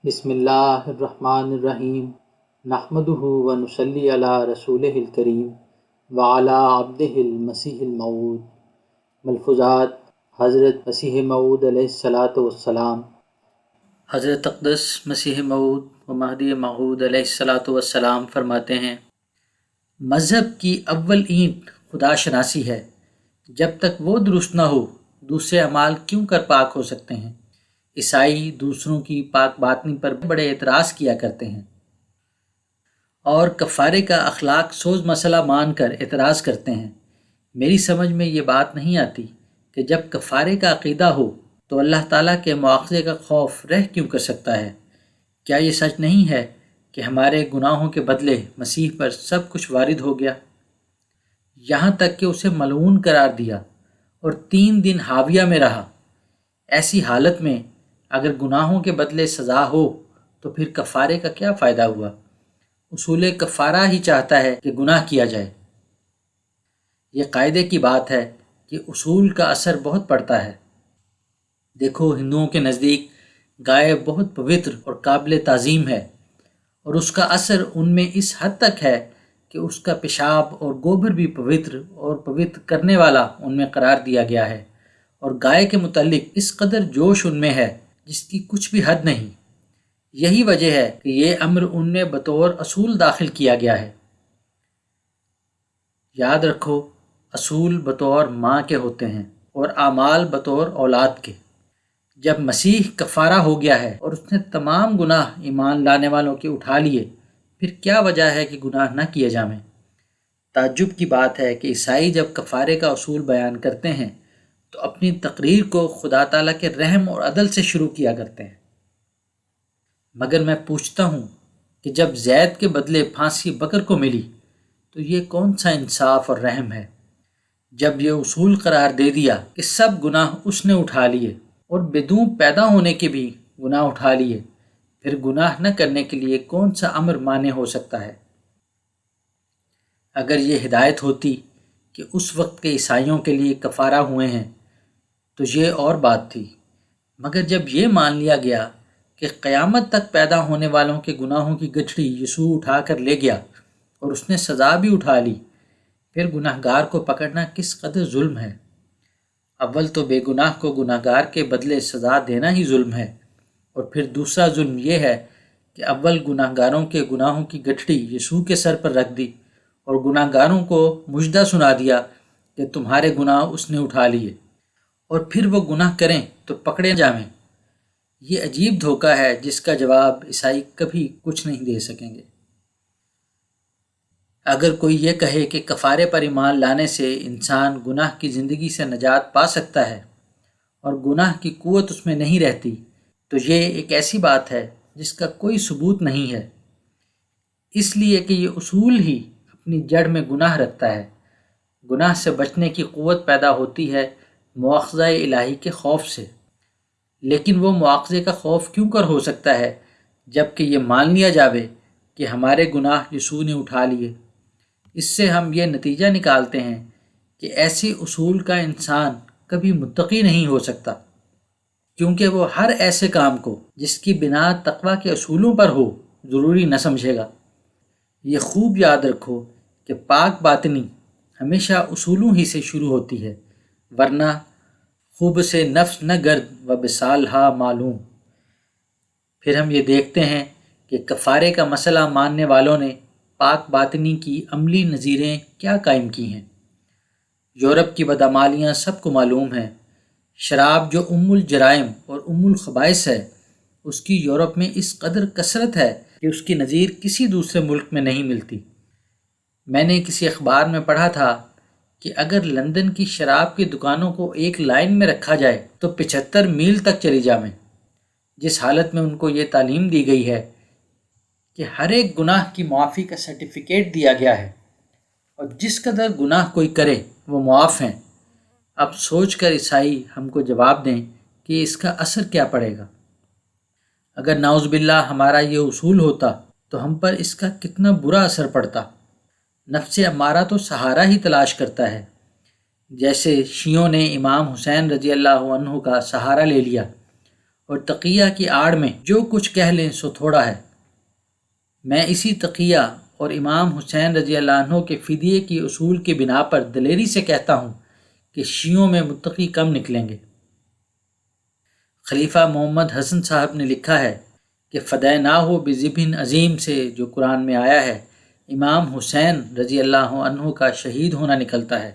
بسم اللہ الرحمن الرحیم نحمدہ ونصلی علی رسولہ الکریم وعلی عبدہ المسیح الموعود۔ ملفوظات حضرت مسیح موعود علیہ الصلاۃ والسلام۔ حضرت اقدس مسیح موعود و مہدی موعود علیہ الصلاۃ والسلام فرماتے ہیں، مذہب کی اول اینٹ خدا شناسی ہے۔ جب تک وہ درست نہ ہو دوسرے اعمال کیوں کر پاک ہو سکتے ہیں؟ عیسائی دوسروں کی پاک باطنی پر بڑے اعتراض کیا کرتے ہیں اور کفارے کا اخلاق سوز مسئلہ مان کر اعتراض کرتے ہیں۔ میری سمجھ میں یہ بات نہیں آتی کہ جب کفارے کا عقیدہ ہو تو اللہ تعالیٰ کے مواخذے کا خوف رہ کیوں کر سکتا ہے؟ کیا یہ سچ نہیں ہے کہ ہمارے گناہوں کے بدلے مسیح پر سب کچھ وارد ہو گیا، یہاں تک کہ اسے ملعون قرار دیا اور 3 دن حاویہ میں رہا؟ ایسی حالت میں اگر گناہوں کے بدلے سزا ہو تو پھر کفارے کا کیا فائدہ ہوا؟ اصول کفارہ ہی چاہتا ہے کہ گناہ کیا جائے۔ یہ قاعدے کی بات ہے کہ اصول کا اثر بہت پڑتا ہے۔ دیکھو، ہندوؤں کے نزدیک گائے بہت پوتر اور قابل تعظیم ہے، اور اس کا اثر ان میں اس حد تک ہے کہ اس کا پیشاب اور گوبر بھی پوتر اور پوتر کرنے والا ان میں قرار دیا گیا ہے، اور گائے کے متعلق اس قدر جوش ان میں ہے جس کی کچھ بھی حد نہیں۔ یہی وجہ ہے کہ یہ امر ان میں بطور اصول داخل کیا گیا ہے۔ یاد رکھو، اصول بطور ماں کے ہوتے ہیں اور اعمال بطور اولاد کے۔ جب مسیح کفارہ ہو گیا ہے اور اس نے تمام گناہ ایمان لانے والوں کے اٹھا لیے، پھر کیا وجہ ہے کہ گناہ نہ کیے جائیں؟ تعجب کی بات ہے کہ عیسائی جب کفارے کا اصول بیان کرتے ہیں تو اپنی تقریر کو خدا تعالیٰ کے رحم اور عدل سے شروع کیا کرتے ہیں۔ مگر میں پوچھتا ہوں کہ جب زید کے بدلے پھانسی بکر کو ملی تو یہ کون سا انصاف اور رحم ہے؟ جب یہ اصول قرار دے دیا کہ سب گناہ اس نے اٹھا لیے اور بدون پیدا ہونے کے بھی گناہ اٹھا لیے، پھر گناہ نہ کرنے کے لیے کون سا امر مانے ہو سکتا ہے؟ اگر یہ ہدایت ہوتی کہ اس وقت کے عیسائیوں کے لیے کفارہ ہوئے ہیں تو یہ اور بات تھی، مگر جب یہ مان لیا گیا کہ قیامت تک پیدا ہونے والوں کے گناہوں کی گٹھڑی یسوع اٹھا کر لے گیا اور اس نے سزا بھی اٹھا لی، پھر گناہ گار کو پکڑنا کس قدر ظلم ہے؟ اول تو بے گناہ کو گناہ گار کے بدلے سزا دینا ہی ظلم ہے، اور پھر دوسرا ظلم یہ ہے کہ اول گناہ گاروں کے گناہوں کی گٹھڑی یسوع کے سر پر رکھ دی اور گناہ گاروں کو مژدہ سنا دیا کہ تمہارے گناہ اس نے اٹھا لیے، اور پھر وہ گناہ کریں تو پکڑے جائیں۔ یہ عجیب دھوکہ ہے جس کا جواب عیسائی کبھی کچھ نہیں دے سکیں گے۔ اگر کوئی یہ کہے کہ کفارے پر ایمان لانے سے انسان گناہ کی زندگی سے نجات پا سکتا ہے اور گناہ کی قوت اس میں نہیں رہتی، تو یہ ایک ایسی بات ہے جس کا کوئی ثبوت نہیں ہے، اس لیے کہ یہ اصول ہی اپنی جڑ میں گناہ رکھتا ہے۔ گناہ سے بچنے کی قوت پیدا ہوتی ہے مواخذہ الہی کے خوف سے، لیکن وہ مواخذے کا خوف کیوں کر ہو سکتا ہے جب کہ یہ مان لیا جاوے کہ ہمارے گناہ یسوع نے اٹھا لیے؟ اس سے ہم یہ نتیجہ نکالتے ہیں کہ ایسی اصول کا انسان کبھی متقی نہیں ہو سکتا، کیونکہ وہ ہر ایسے کام کو جس کی بنا تقویٰ کے اصولوں پر ہو ضروری نہ سمجھے گا۔ یہ خوب یاد رکھو کہ پاک باطنی ہمیشہ اصولوں ہی سے شروع ہوتی ہے، ورنہ خوب سے نفس نہ گرد و بسالہا معلوم۔ پھر ہم یہ دیکھتے ہیں کہ کفارے کا مسئلہ ماننے والوں نے پاک باطنی کی عملی نظیریں کیا قائم کی ہیں۔ یورپ کی بدعمالیاں سب کو معلوم ہیں۔ شراب جو ام الجرائم اور ام الخبائث ہے، اس کی یورپ میں اس قدر کثرت ہے کہ اس کی نظیر کسی دوسرے ملک میں نہیں ملتی۔ میں نے کسی اخبار میں پڑھا تھا کہ اگر لندن کی شراب کی دکانوں کو ایک لائن میں رکھا جائے تو 75 میل تک چلی جائیں، جس حالت میں ان کو یہ تعلیم دی گئی ہے کہ ہر ایک گناہ کی معافی کا سرٹیفکیٹ دیا گیا ہے، اور جس قدر گناہ کوئی کرے وہ معاف ہیں۔ اب سوچ کر عیسائی ہم کو جواب دیں کہ اس کا اثر کیا پڑے گا۔ اگر نعوذ باللہ ہمارا یہ اصول ہوتا تو ہم پر اس کا کتنا برا اثر پڑتا۔ نفس امارہ تو سہارا ہی تلاش کرتا ہے، جیسے شیعوں نے امام حسین رضی اللہ عنہ کا سہارا لے لیا اور تقیہ کی آڑ میں جو کچھ کہہ لیں سو تھوڑا ہے۔ میں اسی تقیہ اور امام حسین رضی اللہ عنہ کے فدیے کی اصول کی بنا پر دلیری سے کہتا ہوں کہ شیعوں میں متقی کم نکلیں گے۔ خلیفہ محمد حسن صاحب نے لکھا ہے کہ فدیناہ بذبح عظیم سے جو قرآن میں آیا ہے، امام حسین رضی اللہ عنہ کا شہید ہونا نکلتا ہے،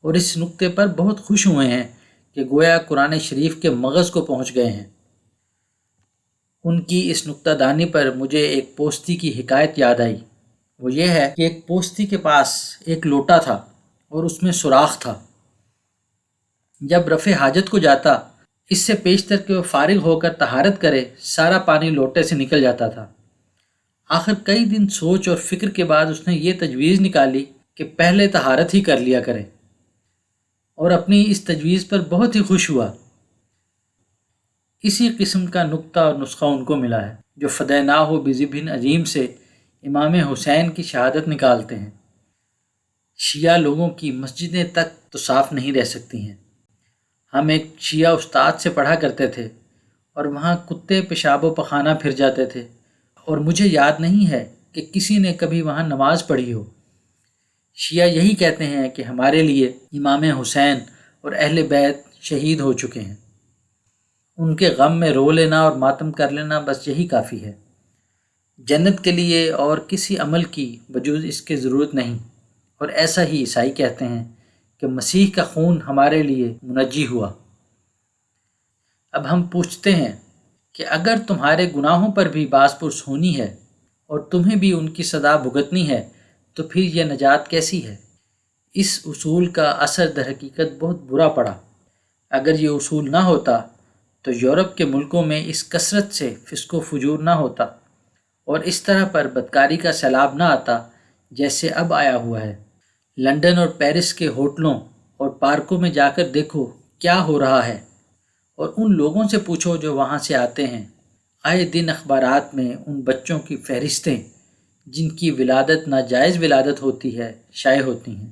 اور اس نقطے پر بہت خوش ہوئے ہیں کہ گویا قرآن شریف کے مغز کو پہنچ گئے ہیں۔ ان کی اس نکتہ دانی پر مجھے ایک پوستی کی حکایت یاد آئی۔ وہ یہ ہے کہ ایک پوستی کے پاس ایک لوٹا تھا اور اس میں سوراخ تھا۔ جب رفع حاجت کو جاتا، اس سے پیشتر کہ وہ فارغ ہو کر طہارت کرے، سارا پانی لوٹے سے نکل جاتا تھا۔ آخر کئی دن سوچ اور فکر کے بعد اس نے یہ تجویز نکالی کہ پہلے طہارت ہی کر لیا کرے، اور اپنی اس تجویز پر بہت ہی خوش ہوا۔ اسی قسم کا نکتہ اور نسخہ ان کو ملا ہے جو فدیناہ بذبح عظیم سے امام حسین کی شہادت نکالتے ہیں۔ شیعہ لوگوں کی مسجدیں تک تو صاف نہیں رہ سکتی ہیں۔ ہم ایک شیعہ استاد سے پڑھا کرتے تھے اور وہاں کتے پیشاب و پخانہ پھر جاتے تھے، اور مجھے یاد نہیں ہے کہ کسی نے کبھی وہاں نماز پڑھی ہو۔ شیعہ یہی کہتے ہیں کہ ہمارے لیے امام حسین اور اہل بیت شہید ہو چکے ہیں، ان کے غم میں رو لینا اور ماتم کر لینا بس یہی کافی ہے۔ جنت کے لیے اور کسی عمل کی بجز اس کے ضرورت نہیں۔ اور ایسا ہی عیسائی کہتے ہیں کہ مسیح کا خون ہمارے لیے منجی ہوا۔ اب ہم پوچھتے ہیں کہ اگر تمہارے گناہوں پر بھی باز پرس ہونی ہے اور تمہیں بھی ان کی سزا بھگتنی ہے تو پھر یہ نجات کیسی ہے؟ اس اصول کا اثر در حقیقت بہت برا پڑا۔ اگر یہ اصول نہ ہوتا تو یورپ کے ملکوں میں اس کثرت سے فسق و فجور نہ ہوتا اور اس طرح پر بدکاری کا سیلاب نہ آتا جیسے اب آیا ہوا ہے۔ لندن اور پیرس کے ہوٹلوں اور پارکوں میں جا کر دیکھو کیا ہو رہا ہے، اور ان لوگوں سے پوچھو جو وہاں سے آتے ہیں۔ آئے دن اخبارات میں ان بچوں کی فہرستیں جن کی ولادت ناجائز ولادت ہوتی ہے شائع ہوتی ہیں۔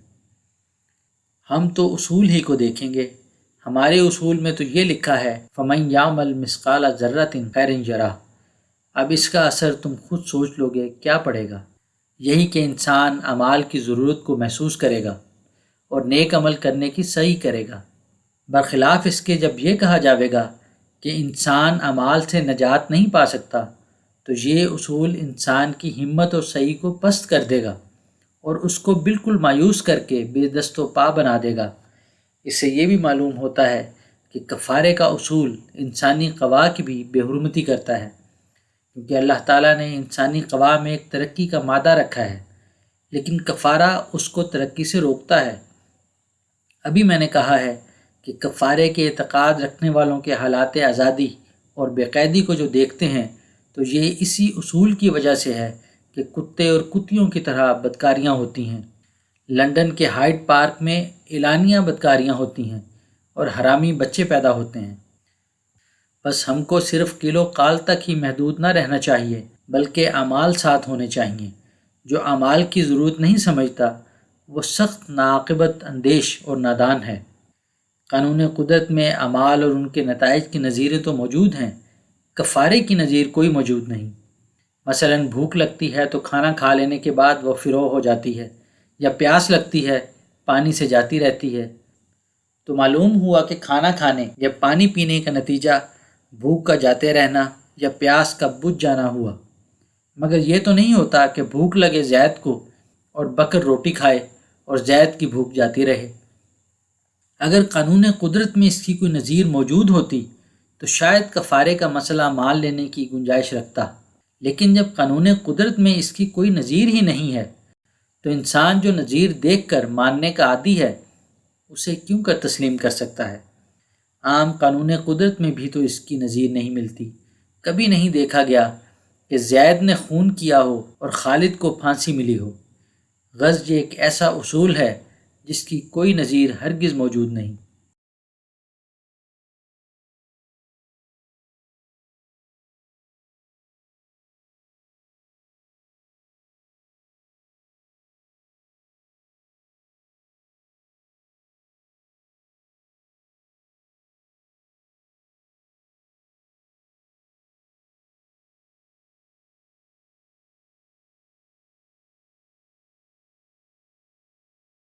ہم تو اصول ہی کو دیکھیں گے۔ ہمارے اصول میں تو یہ لکھا ہے فَمَن يَعْمَلْ مِثْقَالَ ذَرَّةٍ خَيْرًا يَرَهُ۔ اب اس کا اثر تم خود سوچ لو گے کیا پڑے گا۔ یہی کہ انسان اعمال کی ضرورت کو محسوس کرے گا اور نیک عمل کرنے کی سعی کرے گا، برخلاف اس کے جب یہ کہا جاوے گا کہ انسان اعمال سے نجات نہیں پا سکتا تو یہ اصول انسان کی ہمت اور سعی کو پست کر دے گا اور اس کو بالکل مایوس کر کے بے دست و پا بنا دے گا۔ اس سے یہ بھی معلوم ہوتا ہے کہ کفارے کا اصول انسانی قوا کی بھی بے حرمتی کرتا ہے، کیونکہ اللہ تعالیٰ نے انسانی قوا میں ایک ترقی کا مادہ رکھا ہے، لیکن کفارہ اس کو ترقی سے روکتا ہے۔ ابھی میں نے کہا ہے کہ کفارے کے اعتقاد رکھنے والوں کے حالات آزادی اور بے قیدی کو جو دیکھتے ہیں تو یہ اسی اصول کی وجہ سے ہے کہ کتے اور کتیوں کی طرح بدکاریاں ہوتی ہیں۔ لندن کے ہائیڈ پارک میں اعلانیہ بدکاریاں ہوتی ہیں اور حرامی بچے پیدا ہوتے ہیں۔ بس ہم کو صرف قیل و قال تک ہی محدود نہ رہنا چاہیے، بلکہ اعمال ساتھ ہونے چاہیے۔ جو اعمال کی ضرورت نہیں سمجھتا وہ سخت ناعاقبت اندیش اور نادان ہے۔ قانون قدرت میں اعمال اور ان کے نتائج کی نظیریں تو موجود ہیں، کفارے کی نظیر کوئی موجود نہیں۔ مثلاً بھوک لگتی ہے تو کھانا کھا لینے کے بعد وہ فروغ ہو جاتی ہے، یا پیاس لگتی ہے پانی سے جاتی رہتی ہے۔ تو معلوم ہوا کہ کھانا کھانے یا پانی پینے کا نتیجہ بھوک کا جاتے رہنا یا پیاس کا بجھ جانا ہوا، مگر یہ تو نہیں ہوتا کہ بھوک لگے زید کو اور بکر روٹی کھائے اور زید کی بھوک جاتی رہے۔ اگر قانون قدرت میں اس کی کوئی نظیر موجود ہوتی تو شاید کفارے کا مسئلہ مان لینے کی گنجائش رکھتا، لیکن جب قانون قدرت میں اس کی کوئی نظیر ہی نہیں ہے تو انسان جو نظیر دیکھ کر ماننے کا عادی ہے اسے کیوں کر تسلیم کر سکتا ہے؟ عام قانون قدرت میں بھی تو اس کی نظیر نہیں ملتی۔ کبھی نہیں دیکھا گیا کہ زید نے خون کیا ہو اور خالد کو پھانسی ملی ہو۔ غرض یہ ایک ایسا اصول ہے جس کی کوئی نظیر ہرگز موجود نہیں۔